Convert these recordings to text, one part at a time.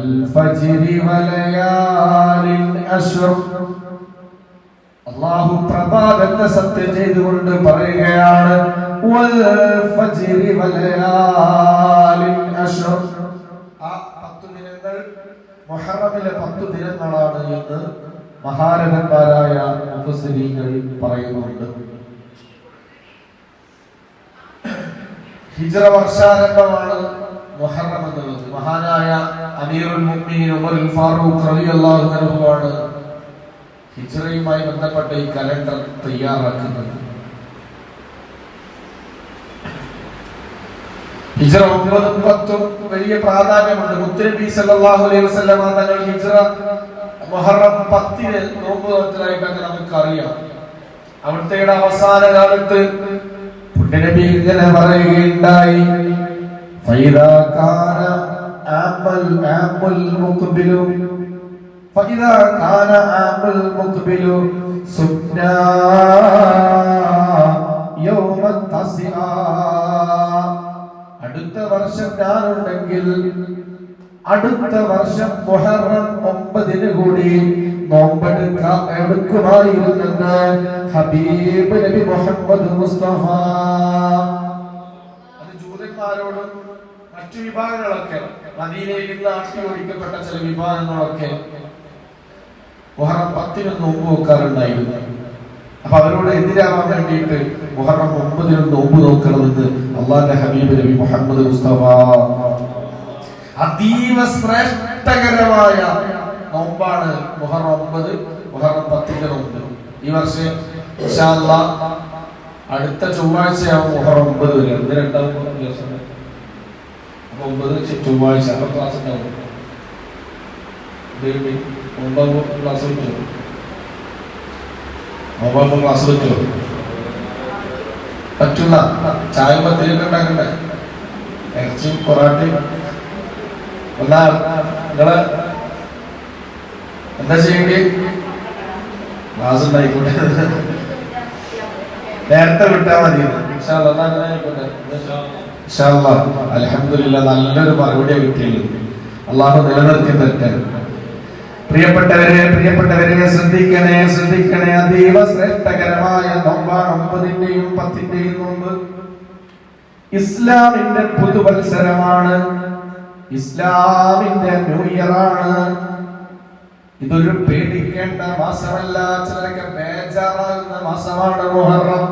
വൽഫജ്രി വലയാലിൻ അശ്ർ. അല്ലാഹു പ്രഭാതത്തെ സത്യം ചെയ്തുകൊണ്ട് പറയുകയാണ് വൽഫജ്രി വലയാലിൻ അശ്ർ. ആ 10 ദിനങ്ങൾ മുഹറമിലെ 10 ദിനങ്ങളാണ് എന്ന് മഹാരഥന്മാരായ മുഫസ്സിരീങ്ങൾ പറയുന്നുണ്ട്. ഹിജ്റ വർഷാരംഭമാണ് മുഹറം എന്നുള്ളത്. മഹാനായ അമീറുൽ മുഅ്മിനീൻ ഉമറുൽ ഫാറൂഖ് റളിയല്ലാഹു അൻഹു ആണ് ഹിജ്റയുമായി ബന്ധപ്പെട്ട ഈ കലണ്ടർ തയ്യാറാക്കുന്നത്. ഹിജ്റ 9ഉം 10ഉം വലിയ പ്രാധാന്യമുണ്ട്. മുത്തനബി സല്ലല്ലാഹു അലൈഹി വസല്ലം തങ്ങൾ ഹിജ്റ മുഹറം 10-ന് നോമ്പ് നോറ്റതായിട്ടൊക്കെ നമുക്കറിയാം. അവിടുത്തെ അവസാന കാലത്ത് പുണ്യനബി ഇങ്ങനെ പറയുകയുണ്ടായി, ഫൈദാ കാന ആമുൽ മുഖ്ബിലു ഫൈദാ കാന ആമുൽ മുഖ്ബിലു സുബ്നാ യൗമ തസിആ. അടുത്ത വർഷം ഞാനുണ്ടെങ്കിൽ അടുത്ത വർഷം മുഹറം 9-ന് കൂടി നോമ്പെടുക്കുമായിരുന്നെന്ന് ഹബീബ് നബി മുഹമ്മദ് മുസ്തഫ. അത് ജൂതന്മാരോടും മറ്റു വിഭാഗങ്ങളൊക്കെ, മദീനയിൽ നിന്ന് ആട്ടി ഓടിക്കപ്പെട്ട ചില വിഭാഗങ്ങളൊക്കെ മുഹറം 10-ന് നോമ്പ് വെക്കാറുണ്ടായിരുന്നു. അപ്പൊ അവരോട് എതിരാവാൻ വേണ്ടിയിട്ട് മുഹറം 9-ന് നോമ്പ് നോക്കണമെന്ന് അള്ളാഹുവിന്റെ ഹബീബ് നബി മുഹമ്മദ് മുസ്തഫ. അതീവ ശ്രേഷ്ഠകരമായ നോമ്പാണ് മുഹറം 9, മുഹറം 10-ന്റെ നോമ്പ്. ഈ വർഷം ഇൻഷാ അല്ലാഹ് അടുത്ത ചൊവ്വാഴ്ചയാവും മുഹറം 9 വരെ. 2 ദിവസം 9 ചൊവ്വാഴ്ച ക്ലാസ് ഉണ്ടാവും. 9 ക്ലാസ് വെച്ചോ? 9 ക്ലാസ് വെച്ചോ? പറ്റുന്ന ചായ പത്തിരിയൊക്കെ ഉണ്ടാക്കണ്ടേ? ഇറച്ചിയും പൊറാട്ടയും എന്നാ നിങ്ങള് എന്താ ചെയ്യേണ്ടി? ക്ലാസ് ഉണ്ടായിക്കോട്ടെ, നേരത്തെ വിട്ടാ മതി. അൽഹംദുലില്ലാഹ് നല്ലൊരു മറുപടിയാണ് കിട്ടിയത്. അള്ളാഹു നിലനിർത്തി തരട്ടെ. പ്രിയപ്പെട്ടവരെ ശ്രദ്ധിക്കണേ. അതീവ ശ്രേഷ്ഠകരമായ നോമ്പാണ് 9-ന്റെയും 10-ന്റെയും നോമ്പ്. ഇസ്ലാമിന്റെ പുതുവത്സരമാണ്, ഇസ്ലാമിന്റെ ന്യൂ ഇയർ ആണ്. ഇതൊരു പേടിക്കേണ്ട മാസമല്ല, ചിലരൊക്കെ ബേജാറാകുന്ന മാസമാണ് മുഹറം.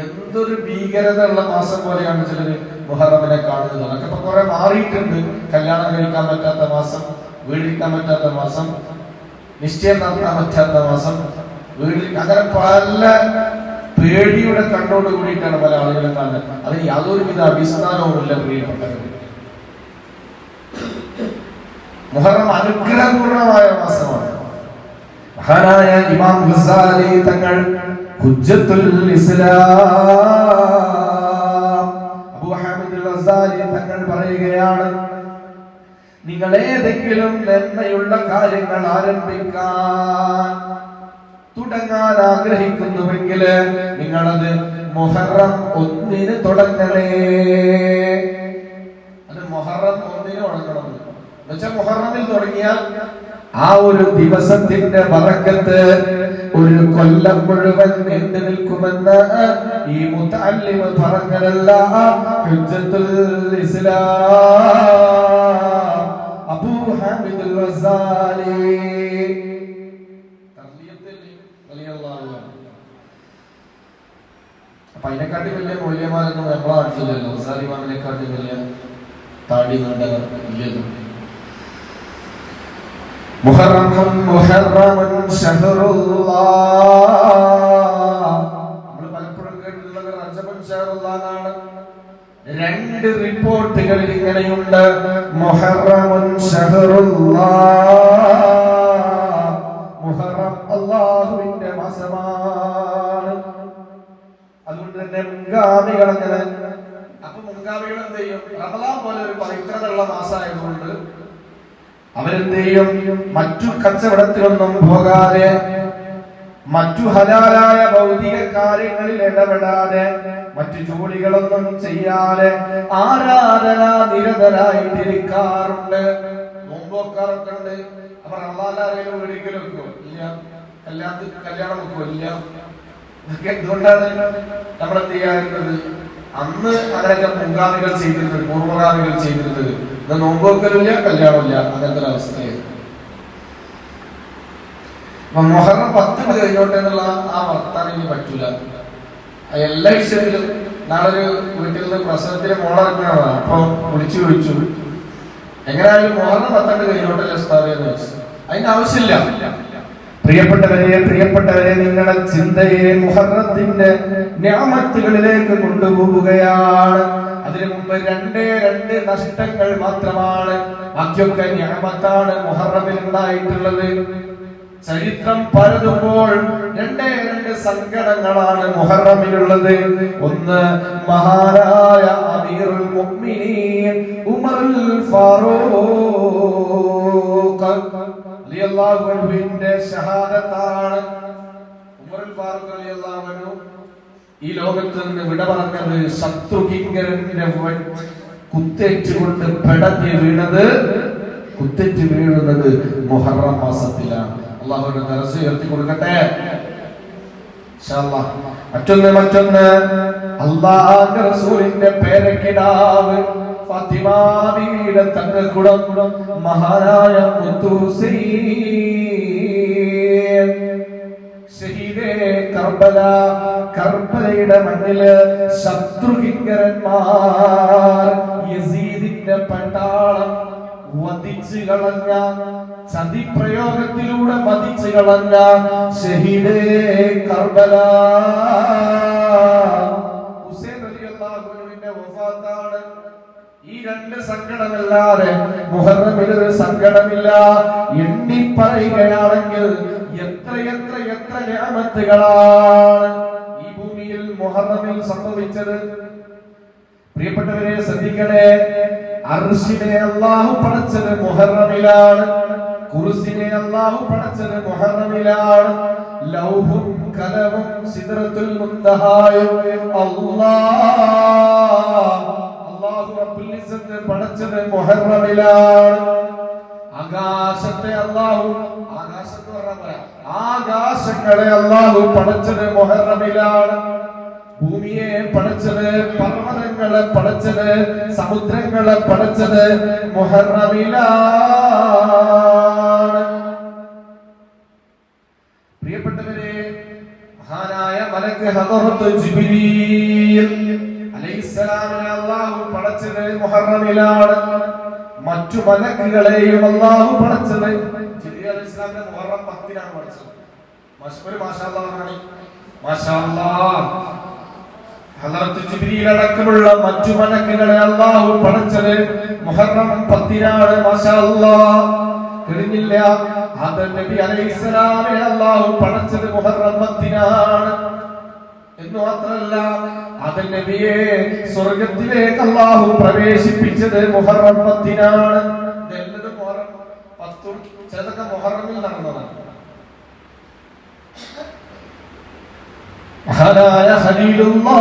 എന്തൊരു ഭീകരത ഉള്ള മാസം പോലെയാണ് ചിലര് മുഹറമിനെ കാണുന്നത്. അതൊക്കെ ഇപ്പൊ കുറെ മാറിയിട്ടുണ്ട്. കല്യാണം കഴിക്കാൻ പറ്റാത്ത മാസം, വീടിരിക്കാൻ പറ്റാത്ത മാസം, നിശ്ചയം നടത്താൻ പറ്റാത്ത മാസം, അങ്ങനെ പല പേടിയുടെ കണ്ണോട് കൂടിയിട്ടാണ് പല ആളുകളും കാണുന്നത്. അതിന് യാതൊരുവിധ അടിസ്ഥാനവുമില്ല പ്രിയപ്പെട്ടവർ. മുഹറം അനുഗ്രഹപൂർണമായ മാസമാണ്. മഹാനായ ഇമാം ഗസാലി തങ്ങൾ ഹുജ്ജത്തുൽ ഇസ്ലാം അബൂ ഹാമിദ് ഗസാലി തങ്ങൾ പറയുകയാണ്, നിങ്ങൾ ഏതെങ്കിലും നന്മയുള്ള കാര്യങ്ങൾ ആരംഭിക്കാൻ തുടങ്ങാൻ ആഗ്രഹിക്കുന്നുവെങ്കിൽ നിങ്ങളത് മുഹറം 1-ന് തുടങ്ങണേ. അത് മുഹറം 1-ന് തുടങ്ങണം. എന്നുവെച്ചാൽ മുഹറമിൽ തുടങ്ങിയാൽ ആ ഒരു ദിവസത്തിന്റെ ബറക്കത്ത് ഒരു കൊല്ലം മുഴുവൻ നീണ്ടു നിൽക്കുമെന്ന് ഈ മുതഅല്ലിം പറഞ്ഞതല്ല, ഹുജ്ജത്തുൽ ഇസ്ലാം അബൂ ഹാമിദ് ഗസാലി അപ്പൊ അതിനെക്കാട്ടി വലിയ മൂല്യമാരൊന്നും നമ്മളെ നാട്ടിലല്ലോ. ഗസാലി ഇമാമിനെക്കാട്ടി വലിയ താടി നീണ്ടവർ ഇല്ലല്ലോ. മുഹറമുൻ ഷഹറുല്ലാഹ്. നമ്മൾ പലപ്പോഴും കേട്ടിട്ടുള്ളത് റജബുൻ ഷഹറുല്ലാഹ്. 2 റിപ്പോർട്ടുകളിൽ ഇങ്ങനെയുണ്ട്, മുഹറമുൻ ഷഹറുല്ലാഹ്, മുഹറം അല്ലാഹുവിന്റെ മാസമാണ്. അതുകൊണ്ട് തന്നെ മുൻഗാമികൾ അങ്ങനെ, അപ്പൊ മുൻഗാമികൾ എന്ത് ചെയ്യും? റമളാൻ പോലെ ഒരു പവിത്രതയുള്ള മാസമായതുകൊണ്ട് അവരെന്ത് ചെയ്യും? മറ്റു കച്ചവടത്തിലൊന്നും പോകാതെ, മറ്റു ഹലാലായ ഭൗതിക കാര്യങ്ങളിൽ ഇടപെടാതെ, മറ്റു ജോലികളൊന്നും ചെയ്യാതെ ആരാധന നിരതരായിട്ടിരിക്കാറുണ്ട്. നോമ്പുകാരൊക്കെ ഉണ്ട്. അപ്പൊ റമദാനിലാരെങ്കിലും വീടിക്കലും വെക്കുമോ? ഇല്ല. കല്യാണം വെക്കുമോ? ഇല്ല. ഇതൊക്കെ എന്തുകൊണ്ടാണ് നമ്മൾ എന്ത് ചെയ്യാറുള്ളത്? അന്ന് അങ്ങനെയൊക്കെ മുൻഗാമികൾ ചെയ്തിരുന്നത്, പൂർവ്വഗാമികൾ ചെയ്തിരുന്നത്. ഇന്ന് നോമ്പ് വെക്കലില്ല, കല്യാണമില്ല, അങ്ങനത്തെ ഒരു അവസ്ഥയായിരുന്നു. അപ്പൊ മുഹറം 10 കഴിഞ്ഞോട്ടെ എന്നുള്ള ആ വർത്താനം ഇനി പറ്റൂല. എല്ലാ വിഷയത്തിലും നാളൊരു വീട്ടിൽ നിന്ന് പ്രസവത്തിന് മോളിറങ്ങാണ്. അപ്പൊ വിളിച്ചു ചോദിച്ചു, എങ്ങനെയായാലും മുഹറം 10 കഴിഞ്ഞോട്ടല്ലേ ഉസ്താദേ എന്ന് ചോദിച്ചു. അതിന്റെ ആവശ്യമില്ല. പ്രിയപ്പെട്ടവരെ നിങ്ങളുടെ ചിന്തയെ മുഹറത്തിന്റെ നിഅമത്തുകളിലേക്ക് കൊണ്ടുപോവുകയാണ്. അതിനു മുമ്പ് രണ്ട് നഷ്ടങ്ങൾ മാത്രമാണ്, ബാക്കിയൊക്കെ നിഅമത്താണ് മുഹറമിൽ ഉണ്ടായിട്ടുള്ളത്. ചരിത്രം പരതുമ്പോൾ രണ്ട് സങ്കടങ്ങളാണ് മുഹറമിലുള്ളത്. ഒന്ന്, മഹാനായ അമീറുൽ മുഅ്മിനീൻ ഉമറുൽ ഫാറൂഖ് റളിയല്ലാഹു അൻഹുവിന്റെ ഷഹാദത്താണ്. ഉമറുൽ ഫാറൂഖ് റളിയല്ലാഹു അൻഹു ഈ ലോകത്ത് നിന്ന് വിട പറഞ്ഞത് ശത്രുകിങ്കരന്റെ കുത്തേറ്റുകൊണ്ട് പെടഞ്ഞ് വീഴുന്നത് മുഹറം മാസത്തിലാണ്. അള്ളാഹുവിന്റെ ദർജ ഉയർത്തി കൊടുക്കട്ടെ. മറ്റൊന്ന് അള്ളാഹുവിന്റെ റസൂലിന്റെ പേരക്കിടാവ് ഫാത്തിമ ബീവിയുടെ തങ്ങൾക്കുടം മഹാനായ മുത്തു ഹുസൈൻ ഷഹീദേ കർബലയുടെ മണ്ണില് ശത്രുകിങ്കരന്മാർ യസീദിന്റെ പട്ടാളം വധിച്ചു കളഞ്ഞ, ചതിപ്രയോഗത്തിലൂടെ വധിച്ചു കളഞ്ഞ ഷഹീദേ കർബല ഹുസൈൻ റളിയല്ലാഹു അൻഹുവിന്റെ വഫാത്താണ്. ഈ രണ്ട് സങ്കടമല്ലാതെ മുഹറമിൽ ഒരു സങ്കടമില്ല. എണ്ണി പറയുകയാണെങ്കിൽ എത്ര നിഅമത്തുകളാണ് ഈ ഭൂമിയിൽ മുഹറമിൽ സംഭവിച്ചത്. പ്രിയപ്പെട്ടവരെ ശ്രദ്ധിക്കണേ. അർശിനെ അല്ലാഹു പടച്ചത് മുഹറമിലാണ്. കുർസിനെ അല്ലാഹു പടച്ചത് മുഹറമിലാണ്. ലൗഹും കലമും സിദ്റത്തുൽ മുൻതഹായും അല്ലാഹു റബ്ബുൽ ഇസ്സത്ത് പടച്ചത് മുഹറമിലാണ്. ആകാശത്തെ അല്ലാഹു ആകാശങ്ങളെ അല്ലാഹു പടച്ചത് മുഹറമിലാണ്. ഭൂമിയെ പടച്ചത്, പർവ്വതങ്ങളെ പടച്ചത്, സമുദ്രങ്ങളെ പടച്ചത് മുഹറമിലാണ്. പ്രിയപ്പെട്ടവരെ, മഹാനായ മലക്ക് ഹദറത്ത് ജിബ്രീൽ അലൈഹിസ്സലാമിനെ അല്ലാഹു പടച്ചത് മുഹറമിലാണ്. മറ്റു മലക്കുകളെയും അല്ലാഹു പടച്ചത് ജിബ്രീൽ അലൈഹിസ്സലാമിനെ മുഹറം 10-നാണ് പടച്ചത്. മാഷാഅല്ലാഹ്. ഹദറത്ത് ജിബ്രീൽ അടക്കമുള്ള മറ്റു മലക്കുകളെ അല്ലാഹു പടച്ചത് മുഹറം 10-നാണ്. മാഷാഅല്ലാഹ്. കഴിഞ്ഞില്ല, ആദം നബി അലൈഹിസ്സലാമിനെ അല്ലാഹു പടച്ചത് മുഹറം 10-നാണ്. എന്ന് മാത്രമല്ല, ആദം നബിയെ സ്വർഗ്ഗത്തിലേക്ക് അല്ലാഹു പ്രവേശിപ്പിച്ചത് മുഹറം 10-നാണ്. ഇതെല്ലാം മുഹറം 10 ചിലതൊക്കെ മുഹറമിൽ നടന്നതാണ്. മഹാനായ ഖലീലുല്ലാഹ്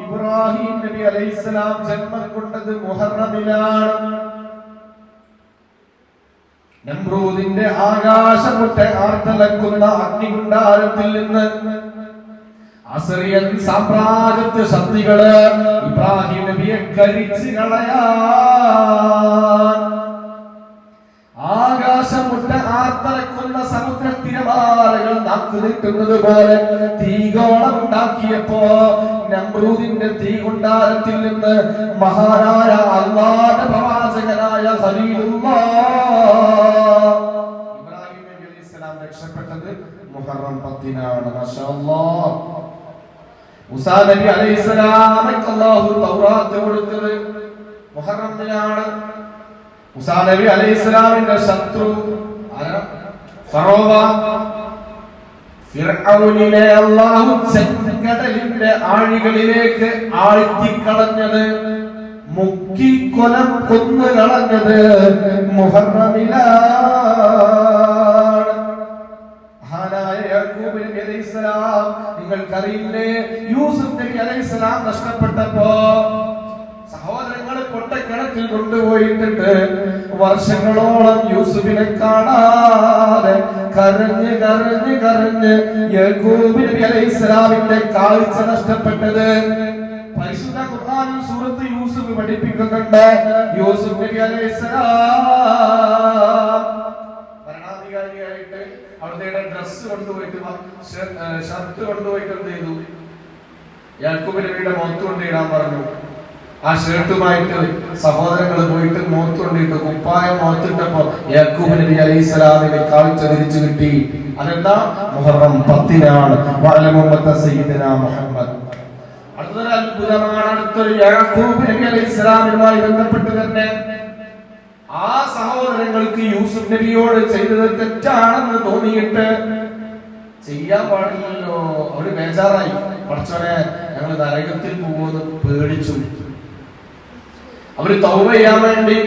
ഇബ്രാഹിം നബി അലൈഹിസ്സലാം ജന്മം കൊണ്ടത് മുഹറമിലാണ്. നമ്രൂദിന്റെ ആകാശമുട്ടെ ആർത്തലക്കുന്ന അഗ്നികുണ്ഡാരത്തിൽ നിന്ന് അസറിയൻ സാമ്രാജ്യത്തെ ശക്തികള് ഇബ്രാഹിം നബിയെ കരിച്ചു കളയാൻ ആകാശമുട്ട ആർത്തലക്കുന്ന സമുദ്ര തിരമാലകൾ നാക്കു നിൽക്കുന്നത് പോലെ തീഗോളം ഉണ്ടാക്കിയപ്പോ നമ്രൂദിന്റെ തീകുണ്ടാരത്തിൽ നിന്ന് മഹാനായ അല്ലാഹുവിന്റെ പ്രവാചകനായ ഖലീലുല്ലാഹ് ഇബ്രാഹിം നബി അലൈഹിസ്സലാം രക്ഷപ്പെട്ടത് മുഹറം 10-നാണ്. മാഷാഅല്ലാഹ്. മൂസാ നബി അലൈഹിസ്സലാമക്ക് അല്ലാഹു തൗറാത്ത് കൊടുത്തത് മുഹറം 10-നാണ്. മൂസാ നബി അലൈഹിസ്സലാമിന്റെ ശത്രു ഫറോവ ഫിർഔനിനെ അല്ലാഹു ചെങ്കടലിന്റെ ആഴികളിലേക്ക് ആഴ്ത്തിക്കളഞ്ഞത്, മുക്കിക്കൊലം കൊന്നു കളഞ്ഞത് മുഹറമിലാണ്. മഹാനായ യാക്കൂബ് നബി അലൈഹിസ്സലാം, നിങ്ങൾക്കറിയില്ലേ, യൂസുഫ് നബി അലൈഹിസ്സലാം നഷ്ടപ്പെട്ടപ്പോ സഹോദരങ്ങൾ പൊട്ടക്കിണറ്റിൽ കൊണ്ടുപോയിട്ടിട്ട് വർഷങ്ങളോളം യൂസുഫിനെ കാണാതെ കരഞ്ഞ് കരഞ്ഞ് കരഞ്ഞ് യാക്കൂബ് നബി അലൈഹിസ്സലാമിന്റെ കാഴ്ച നഷ്ടപ്പെട്ടത്. പരിശുദ്ധ ഖുർആനിൽ സൂറത്ത് യൂസുഫ് പഠിപ്പിക്കുന്നുണ്ട്. യൂസുഫ് നബി അലൈഹിസ്സലാം ഭരണാധികാരിയായിട്ട് അവിടുത്തെ ഡ്രസ് കൊണ്ടുപോയിട്ട് ഷർട്ട് കൊണ്ടുപോയിട്ട് എന്ത് ചെയ്തു? യാക്കൂബ് നബിയുടെ മുഖത്ത് കൊണ്ടിടാൻ പറഞ്ഞു. ആ ഷർട്ടുമായിട്ട് സഹോദരങ്ങൾ പോയിട്ട് മുഖത്ത് കൊണ്ടിട്ട് കുപ്പായം മുഖത്തിട്ടപ്പോ യാക്കൂബ് നബി അലൈഹിസ്സലാമിനെ കാഴ്ച തിരിച്ചു കിട്ടി. അതെന്താ? മുഹറം 10-നാണ്. മുഹമ്മദ്. അടുത്തൊരു അത്ഭുതമാണ്. അടുത്തൊരു യാക്കൂബ് നബി അലൈഹിസ്സലാമുമായി ബന്ധപ്പെട്ട് തന്നെ ആ സഹോദരങ്ങൾക്ക് യൂസുഫ് നബിയോട് ചെയ്തത് തെറ്റാണെന്ന് തോന്നിയിട്ട് ചെയ്യാൻ പാടില്ലല്ലോ. അവര് ബേജാറായി. പഠിച്ചോനെ, ഞങ്ങൾ നരകത്തിൽ പോകുമെന്ന് പേടിച്ചു. അവര് തൗബ ചെയ്യാൻ വേണ്ടി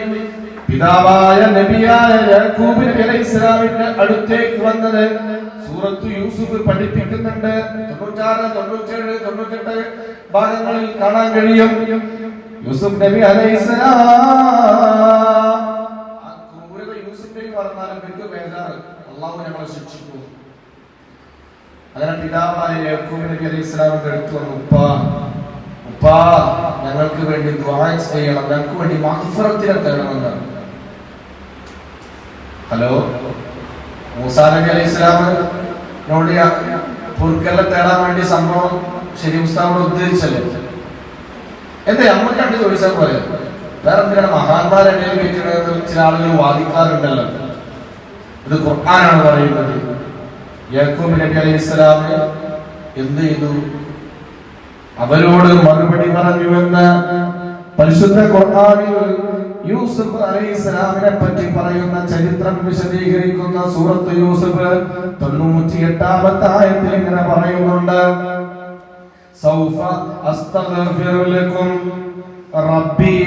പിതാവായ നബിയായ യാക്കൂബ് നബി അലൈഹിസ്സലാമിന്റെ അടുത്തേക്ക് വന്നത് സൂറത്ത് യൂസുഫ് പഠിപ്പിക്കുന്നുണ്ട്. 96, 97, 98 ഭാഗങ്ങളിൽ കാണാൻ കഴിയും. യൂസുഫ് നബി അലൈഹിസ്സലാം ആ ക്രൂരത യൂസുഫ് നബി പറഞ്ഞാലും എനിക്ക് ബേജാറ്, അള്ളാഹു ഞങ്ങളെ ശിക്ഷിക്കും. അങ്ങനെ പിതാവായ യാക്കൂബ് നബി അലൈഹിസ്സലാമിന്റെ അടുത്ത് വന്നു. ഉപ്പാ, ഞങ്ങൾക്ക് വേണ്ടി ദുആ ചെയ്യണം, ഞങ്ങൾക്ക് വേണ്ടി മഗ്ഫിറത്തിനെ തേടണമെന്നാണ്. ഹലോ, മൂസാ നബി അലൈഹിസ്സലാമിനോട് പൊറുക്കലിനെ തേടാൻ വേണ്ടി സംഭവം ശരി ഉസ്താദിനോട് ഉദ്ധരിച്ചല്ലേ? എന്താ നമ്മൾക്ക് കണ്ട് ചോദിച്ചാൽ പോലെ വേറെ എന്തിനാണ് മഹാന്മാരുടെ വെക്കുന്നത്? ചില ആളുകൾ വാദിക്കാറുണ്ടല്ലോ. ഇത് ഖുർആനാണ് പറയുന്നത്. യാക്കൂബ് നബി അലൈഹിസ്സലാം എന്ത് ചെയ്തു? അവരോട് മറുപടി പറഞ്ഞുവെന്ന് പരിശുദ്ധ ഖുർആനിൽ യൂസുഫ് അലൈഹിസ്സലാമിനെ പറ്റി പറയുന്ന ചരിത്രം വിശദീകരിക്കുന്ന സൂറത്ത് യൂസുഫ് 98-ാമത്തെ ആയത്തിൽ ഇങ്ങനെ പറയുന്നുണ്ട്. സൗഫ അസ്തഗ്ഫിറു ലക്കും റബ്ബി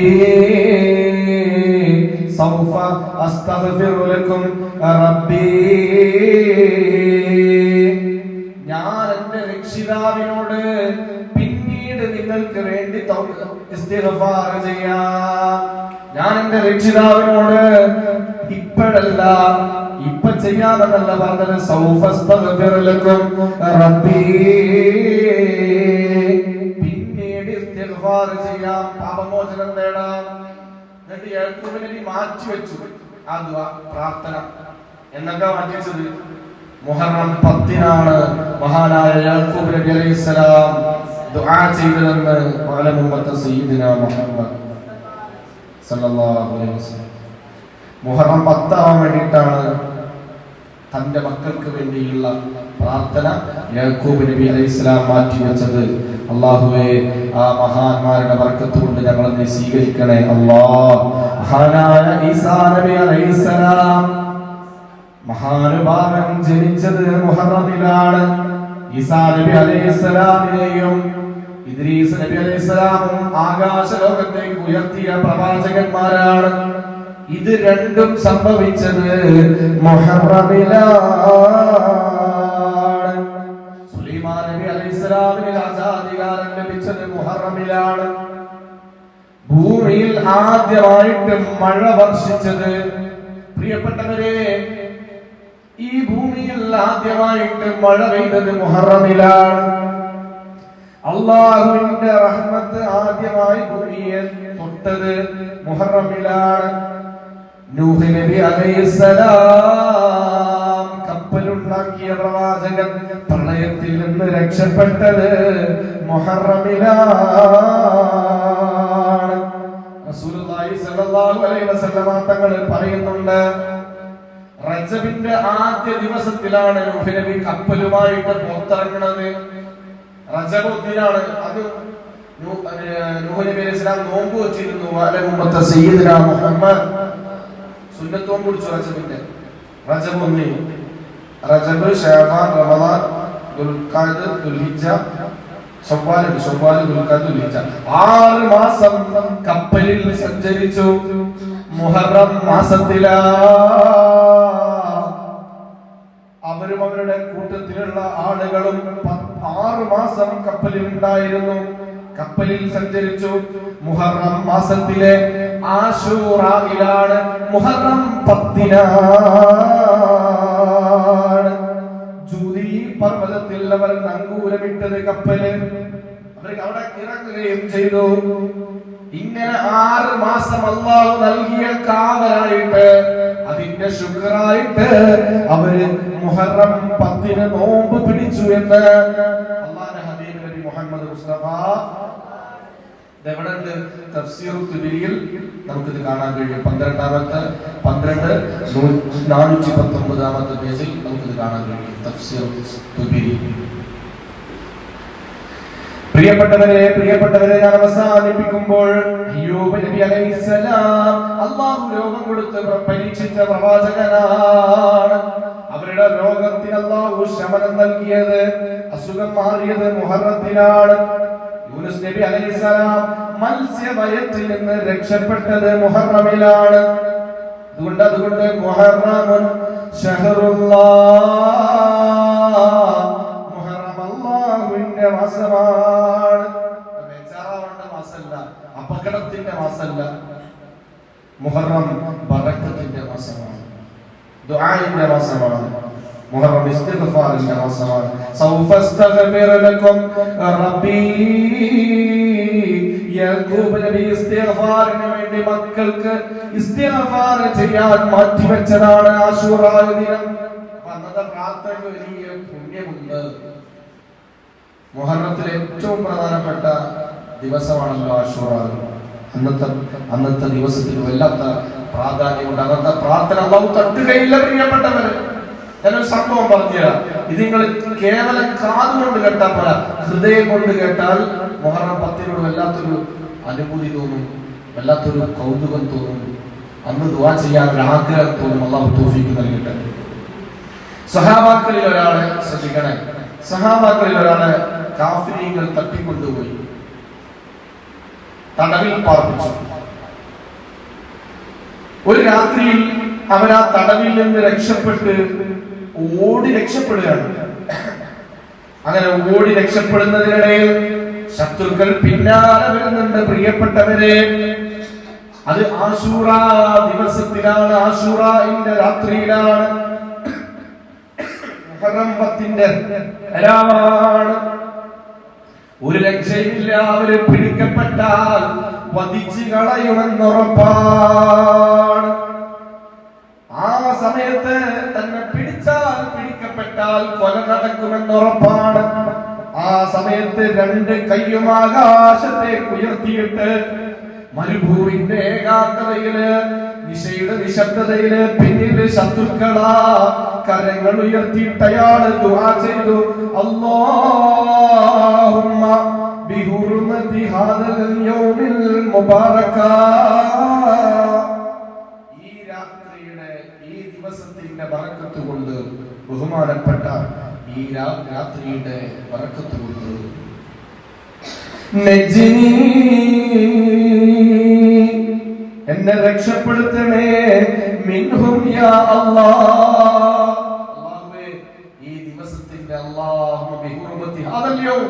സൗഫ അസ്തഗ്ഫിറു ലക്കും റബ്ബി. ഞാൻ എന്റെ രക്ഷിതാവിനോട് പിന്നീട് നിങ്ങൾക്ക് വേണ്ടി ഇസ്തിഗ്ഫാർ ചെയ്യാം. ഞാൻ എന്റെ രക്ഷിതാവിനോട് ഇപ്പോഴല്ല, ഇപ്പൊ ചെയ്യാമെന്നല്ല പറഞ്ഞത്. സൗഫ അസ്തഗ്ഫിറു ലക്കും റബ്ബി, പിന്നീട് ഇസ്തിഗ്ഫാർ ചെയ്യാം, പാപമോചനം നേടാം. എന്നിട്ട് യാക്കൂബ് നബി മാറ്റി വെച്ചു ആ ദുആ, പ്രാർത്ഥന. എന്നൊക്കെ മാറ്റി വെച്ചത് മുഹറം 10-നാണ് മഹാനായ യാക്കൂബ് നബി അലൈഹിസ്സലാം ദുആ ചെയ്തതെന്ന് മുഹമ്മദ് സയ്യിദുനാ മുഹമ്മദ് സല്ലല്ലാഹു അലൈഹി വസല്ലം. മുഹറം 10 ആവാൻ വേണ്ടിയിട്ടാണ് തന്റെ മക്കൾക്ക് വേണ്ടിയുള്ള പ്രാർത്ഥന യാക്കൂബ് നബി അലൈഹിസ്സലാം മാറ്റിവെച്ചത്. അല്ലാഹുവേ, ആ മഹാന്മാരുടെ ബർക്കത്ത് കൊണ്ട് ഞങ്ങളെ നീ സ്വീകരിക്കണേ അല്ലാഹ്. മഹാനായ ഈസാ നബി അലൈഹിസ്സലാം മഹാനുഭാവൻ ജനിച്ചത് മുഹറമിലാണ്. ഈസാ നബി അലൈഹിസ്സലാമിനെയും ഇദ്രീസ് നബി അലൈഹിസ്സലാമും ആകാശ ലോകത്തേക്ക് ഉയർത്തിയ പ്രവാചകന്മാരാണ്. ഇത് രണ്ടും സംഭവിച്ചത് മുഹറമിലാണ്. സുലൈമാൻ നബി അലൈഹിസ്സലാമിന് രാജാധികാരം ലഭിച്ചത് മുഹറമിലാണ്. ഭൂമിയിൽ ആദ്യമായിട്ട് മഴ വർഷിച്ചത്, പ്രിയപ്പെട്ടവരെ, ഈ ഭൂമിയിൽ ആദ്യമായിട്ട് മഴ പെയ്തത് മുഹറമിലാണ്. അല്ലാഹുവിന്റെ റഹ്മത്ത് ആദ്യമായി ഭൂമിയെ തൊട്ടത് മുഹറമിലാണ്. നൂഹ് നബി അലൈഹിസ്സലാം കപ്പലുണ്ടാക്കിയ പ്രവാചകൻ പ്രളയത്തിൽ നിന്ന് രക്ഷപ്പെട്ടത് മുഹറമിലാണ്. റസൂലുള്ളാഹി സ്വല്ലല്ലാഹു അലൈഹി വസല്ലം തങ്ങൾ പറയുന്നുണ്ട്, റജബിന്റെ ആദ്യ ദിവസത്തിലാണ് നൂഹ് നബി കപ്പലുമായിട്ട് പുറത്തിറങ്ങുന്നത്. റജബ് 1-നാണ്. അത് നൂഹ് നബി അലൈഹി സ്വലാം നോമ്പ് വെച്ചിരുന്നു. മുമ്പത്തെ സയ്യിദുനാ മുഹമ്മദ് സുന്നത്ത് നോമ്പ് പിടിച്ചു റജബിന്റെ. റജബ് 1, റജബ്, ശഅബാൻ, റമദാൻ, ദുൽഖഅദ്, ദുൽഹിജ്ജ, ശവ്വാൽ, ദുൽഖഅദ്, ദുൽഹിജ്ജ. 6 മാസം കപ്പലിൽ സഞ്ചരിച്ചു. മുഹറം മാസത്തിലാ അവരും അവരുടെ കൂട്ടത്തിലുള്ള ആളുകളും 6 മാസം കപ്പലിൽ ഉണ്ടായിരുന്നു. കപ്പലിൽ സഞ്ചരിച്ചു. മുഹറം മാസത്തിലെ ആശൂറയിലാണ്, മുഹറം 10-നാണ് ജൂദി പർവ്വതത്തിൽ അവർ നങ്കൂരമിട്ടത് കപ്പല്. അവർ അവിടെ ഇറങ്ങുകയും ചെയ്തു. ഇങ്ങനെ 6 മാസം അല്ലാഹു നൽകിയ കാവലായിട്ട്, അതിന്റെ ശുക്റായിട്ട് അവര് മുഹറം 10 നോമ്പ് പിടിച്ചു എന്ന് അല്ലാഹുവിന്റെ ഹബീബ് നബി മുഹമ്മദ് മുസ്തഫ ഇതെവിടെയുണ്ട്? തഫ്സീർ തുബരിയിൽ നമുക്കിത് കാണാൻ കഴിയും. 419 പേജിൽ നമുക്കിത് കാണാൻ കഴിയും. തഫ്സീർ തുബരി. പ്രിയപ്പെട്ടവരെ ഞാൻ അവസാനിപ്പിക്കുമ്പോൾ, അയ്യൂബ് നബി അലൈഹിസ്സലാം അല്ലാഹു രോഗം കൊടുത്ത് പരീക്ഷിച്ച പ്രവാചകനാണ്. അവരുടെ രോഗത്തിന് അല്ലാഹു ശമനം നൽകിയത്, അസുഖം മാറിയത് മുഹറത്തിലാണ്. യൂനുസ് നബി അലൈഹിസ്സലാം മത്സ്യവയറ്റിൽ നിന്ന് രക്ഷപ്പെട്ടത് മുഹറമിലാണ്. അതുകൊണ്ട് മുഹറമുൻ ഷഹറുല്ലാഹ്, മുഹറം അല്ലാഹുവിന്റെ മാസമാണ്. ബേജാറാവേണ്ട മാസമല്ല, അപകടത്തിന്റെ മാസമല്ല. മുഹറം ബറക്കത്തിന്റെ മാസമാണ്, ദുആഇന്റെ മാസമാണ്. മുഹറം ഇസ്തിഗ്ഫാറിന്റെ മാസമാണ്. സൗഫ അസ്തഗ്ഫിറ ലക്കും റബ്ബി. യാക്കൂബ് നബി ഇസ്തിഗ്ഫാറിന് വേണ്ടി മക്കൾക്ക് ഇസ്തിഗ്ഫാർ ചെയ്യാൻ മാറ്റിവെച്ചതാണ് ആശൂറാ ദിനം. അന്നത്തെ പ്രാർത്ഥനയ്ക്ക് വലിയ പുണ്യമുണ്ട്. മുഹറത്തിലെ ഏറ്റവും പ്രധാനപ്പെട്ട ദിവസമാണല്ലോ ആശൂറാ. അന്നത്തെ ദിവസത്തിന് വല്ലാത്ത പ്രാധാന്യമുണ്ട്. അന്നത്തെ പ്രാർത്ഥന അല്ലാഹു തട്ടുകയില്ല. പ്രിയപ്പെട്ടവര്, ഞാനൊരു സംഭവം പറഞ്ഞുതരാം. ഇത് നിങ്ങൾ കേവലം കാതുകൊണ്ട് കേട്ടാൽ പോരാ, ഹൃദയം കൊണ്ട് കേട്ടാൽ മുഹറം 10 വല്ലാത്തൊരു അനുഭൂതി തോന്നും, വല്ലാത്തൊരു കൗതുകം തോന്നും. അന്ന് ദുആ ചെയ്യാൻ ഒരു ആഗ്രഹം തോന്നും. അല്ലാഹു തൗഫീഖ് നൽകട്ടെ. സഹാബാക്കളിൽ ഒരാളെ ശ്രദ്ധിക്കണേ. സഹാബാക്കളിൽ ഒരാളെ കാഫിരീങ്ങൾ തട്ടിക്കൊണ്ടുപോയി തടവിൽ പാർപ്പിച്ചു. ഒരു രാത്രിയിൽ അവർ ആ തടവിൽ നിന്ന് ഓടി രക്ഷപ്പെടുകയാണ്. അങ്ങനെ ഓടി രക്ഷപ്പെടുന്നതിനിടയിൽ ശത്രുക്കൾ പിന്നാലെ വരുന്നുണ്ട്. പ്രിയപ്പെട്ടവരെ, അത് ആശൂറാ ദിവസത്തിലാണ്, ആശൂറാന്റെ രാത്രിയിലാണ്, മുഹറം 10 രാവാണ്. ഒരു രക്ഷയില്ല. അവര് പിടിക്കപ്പെട്ടാൽ വധിച്ചു കളയുമെന്നുറപ്പാണ്. ആ സമയത്ത് തന്നെ പിടിക്കപ്പെട്ടാൽ കൊല നടക്കുമെന്നുറപ്പാണ്. ആ സമയത്ത് 2 കൈയും ആകാശത്തേക്ക് ഉയർത്തിയിട്ട് മരുഭൂമിന്റെ ഏകാന്തതയില്, നിശയുടെ നിശബ്ദതയില് പിന്നിൽ ശത്രുക്കളാ കരങ്ങൾ ഉയർത്തിയിട്ട് അയാള് ദുആ ചെയ്തു, അല്ലാഹുമ്മ ബിഹുർമതി ഹാദൽ യൗമിൽ മുബാറക. ഈ രാത്രിയുടെ, ഈ ദിവസത്തിന്റെ ബറക്കത്ത് കൊണ്ട്, ബഹുമാനപ്പെട്ട ഈ രാത്രിയുടെ ബറക്കത്ത് കൊണ്ട്, നജ്നി, എന്നെ രക്ഷപ്പെടുത്തണേ, മിൻഹും യാ അല്ലാഹ്. അല്ലാഹുവേ, ഈ ദിവസത്തിന്റെ, അല്ലാഹുമ്മ ബിഹുർമതി ഹാദൽ യൗം,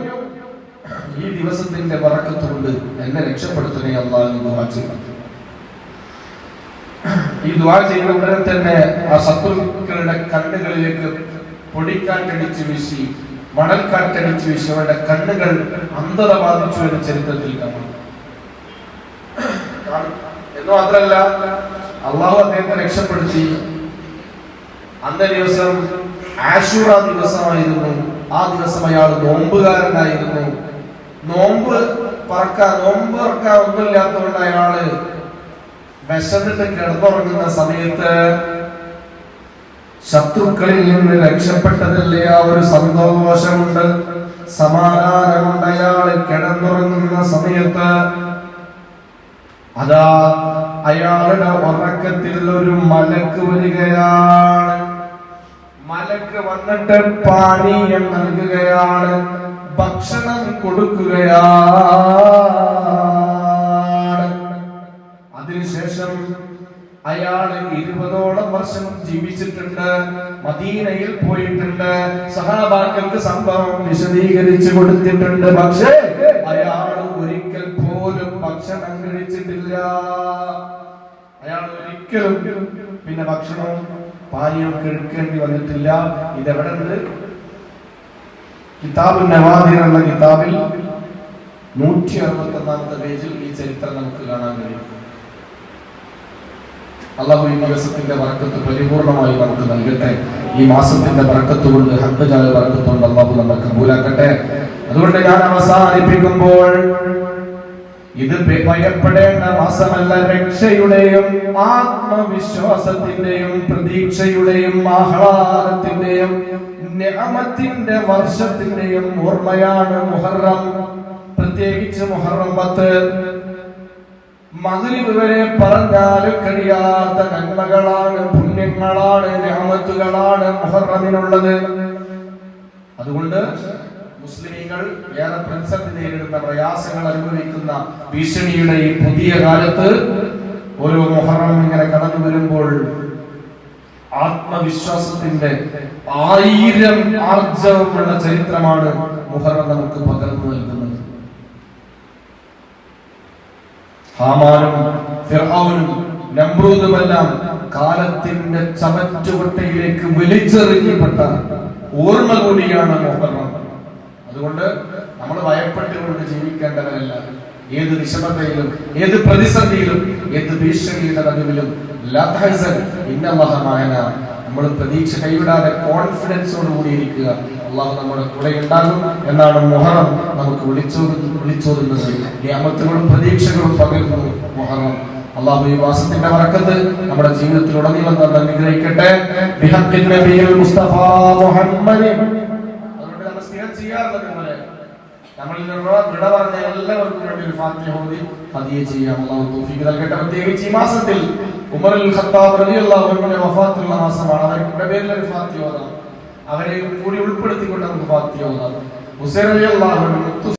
ഈ ദിവസത്തിന്റെ ബറക്കത്ത് കൊണ്ട് എന്നെ രക്ഷപ്പെടുത്തണേ അല്ലാഹ് എന്ന് ദുആ ചെയ്തു. ഈ ദുആ ചെയ്യുന്ന ഉടനെ തന്നെ ആ ശത്രുക്കളുടെ കണ്ണുകളിലേക്ക് പൊടിക്കാറ്റടിച്ചു വീശി, മണൽക്കാറ്റടിച്ചു വീശി അവരുടെ കണ്ണുകൾ അന്ധത ബാധിച്ചു എന്ന് ചരിത്രത്തിൽ കാണാം. എന്ന് മാത്രല്ല, അള്ളാഹു അദ്ദേഹത്തെ രക്ഷപ്പെടുത്തി. അന്നേ ദിവസം ആശൂറാ ദിവസമായിരുന്നു. ആ ദിവസം അയാൾ നോമ്പുകാരനായിരുന്നു. നോമ്പ് തുറക്കാൻ ഒന്നുമില്ലാത്തതുകൊണ്ട് അയാള് വിശന്നിട്ട് കിടന്നുറങ്ങുന്ന സമയത്ത് ശത്രുക്കളിൽ നിന്ന് രക്ഷപ്പെട്ടതല്ലേ ആ ഒരു സന്തോഷമുണ്ട്, സമാധാനമുണ്ട്. അയാൾ കിടന്നുറങ്ങുന്ന സമയത്ത് അതാ അയാളുടെ ഉറക്കത്തിൽ ഒരു മലക്ക് വരികയാണ്. മലക്ക് വന്നിട്ട് പാനീയം നൽകുകയാണ്, ഭക്ഷണം കൊടുക്കുകയാണ്. അതിനുശേഷം അയാൾ 20ഓളം വർഷം ജീവിച്ചിട്ടുണ്ട്, മദീനയിൽ പോയിട്ടുണ്ട്, സഹാബാക്കൾക്ക് സംഭവം വിശദീകരിച്ചു കൊടുത്തിട്ടുണ്ട്. പക്ഷേ അയാൾ ഭക്ഷണം കഴിച്ചിട്ടില്ല. അയാൾ ഒരിക്കലും പിന്നെ ഭക്ഷണവും പാനീയവും കഴിക്കേണ്ടി വന്നിട്ടില്ല. ഇതെവിടെ ഉണ്ട്? കിതാബുൻ നവാദിർ എന്ന കിതാബിൽ 161 പേജിൽ ഈ ചരിത്രം നമുക്ക് കാണാൻ കഴിയും. അല്ലാഹു ഈ ദിവസത്തിന്റെ ബറക്കത്ത് പരിപൂർണമായി നമുക്ക് നൽകട്ടെ. ഈ മാസത്തിന്റെ ബറക്കത്ത് കൊണ്ട് ഹഖ്ഖായ ബറക്കത്ത് കൊണ്ട് അല്ലാഹു നമ്മെ കബൂലാക്കട്ടെ. അതുകൊണ്ട് ഞാൻ അവസാനിപ്പിക്കുമ്പോൾ, ഇത് ഭയപ്പെടേണ്ട മാസമല്ല, രക്ഷയുടെയും ആത്മവിശ്വാസത്തിന്റെയും പ്രതീക്ഷയുടെയും ആഹ്ലാദത്തിന്റെയും നിഅമത്തിന്റെ വർഷത്തിന്റെയും ഓർമ്മയാണ് മുഹറം. പ്രത്യേകിച്ച് മുഹറം 10 മഗ്രിബ് വരെ പറഞ്ഞാലും കഴിയാത്ത നന്മകളാണ്, പുണ്യങ്ങളാണ്, നിഅമത്തുകളാണ് മുഹറമിനുള്ളത്. അതുകൊണ്ട് മുസ്ലിമീങ്ങൾ ഏറെ പ്രതിസന്ധി നേരിടുന്ന, പ്രയാസങ്ങൾ അനുഭവിക്കുന്ന, ഭീഷണിയുടെ ഈ പുതിയ കാലത്ത് ഓരോ മുഹറം ഇങ്ങനെ കടന്നു വരുമ്പോൾ ആത്മവിശ്വാസത്തിന്റെ 1000 ആർജവമുള്ള ചരിത്രമാണ് മുഹറം നമുക്ക് പകർന്നു നൽകുന്നത്. ഹാമാനും ഫിർഔനും നമ്രൂദുമെല്ലാം കാലത്തിന്റെ ചവറ്റുകൊട്ടയിലേക്ക് വലിച്ചെറിയപ്പെട്ട ഓർമ്മ കൂടിയാണ് മുഹറം. അതുകൊണ്ട് നമ്മൾ ഭയപ്പെട്ടുകൊണ്ട് ജീവിക്കേണ്ടവരല്ല. ഏത് വിഷമതയിലും, ഏത് പ്രതിസന്ധിയിലും, ഏത് ഭീഷണിയുടെ നടുവിലും നമ്മൾ പ്രതീക്ഷ കൈവിടാതെ കോൺഫിഡൻസോടുകൂടി ഇരിക്കുക. അള്ളാഹു നമ്മുടെ കൂടെ ഉണ്ടാകും എന്നാണ് മുഹറം നമുക്ക് വിളിച്ചോതുന്നത്. നിഅമത്തുകളും പ്രതീക്ഷകളും പകരുന്നു മുഹറം. അള്ളാഹു ഈ മാസത്തിന്റെ ബറക്കത്ത് നമ്മുടെ ജീവിതത്തിലുടനീളം തന്നെ അനുഗ്രഹിക്കട്ടെ. ബിഹഖ്ഖിൻ നബിയിൽ മുസ്തഫ മുഹമ്മദ്. അതുകൊണ്ട് നമ്മൾ സ്ഥിരം ചെയ്യാറുള്ളത് പോലെ നമ്മൾ വിട പറഞ്ഞ എല്ലാവർക്കും വേണ്ടി ഒരു ഫാത്തിഹ ഓതി ഹദിയ ചെയ്യാം. അള്ളാഹു തൗഫീഖ് നൽകട്ടെ. പ്രത്യേകിച്ച് ഈ മാസത്തിൽ ഉമർ അൽ ഖത്താബ് റളിയല്ലാഹു അൻഹുവിന്റെ വഫാത്തുള്ള മാസമാണ്. അവരുടെ പേരിൽ ഒരു ഫാത്തിഹ ഓതാം. അവരെ കൂടി ഉൾപ്പെടുത്തിക്കൊണ്ട് നമുക്ക് ഫാത്തിഹ ഓതാം. ഹുസൈൻ റളിയല്ലാഹു അൻഹു, മുത്തു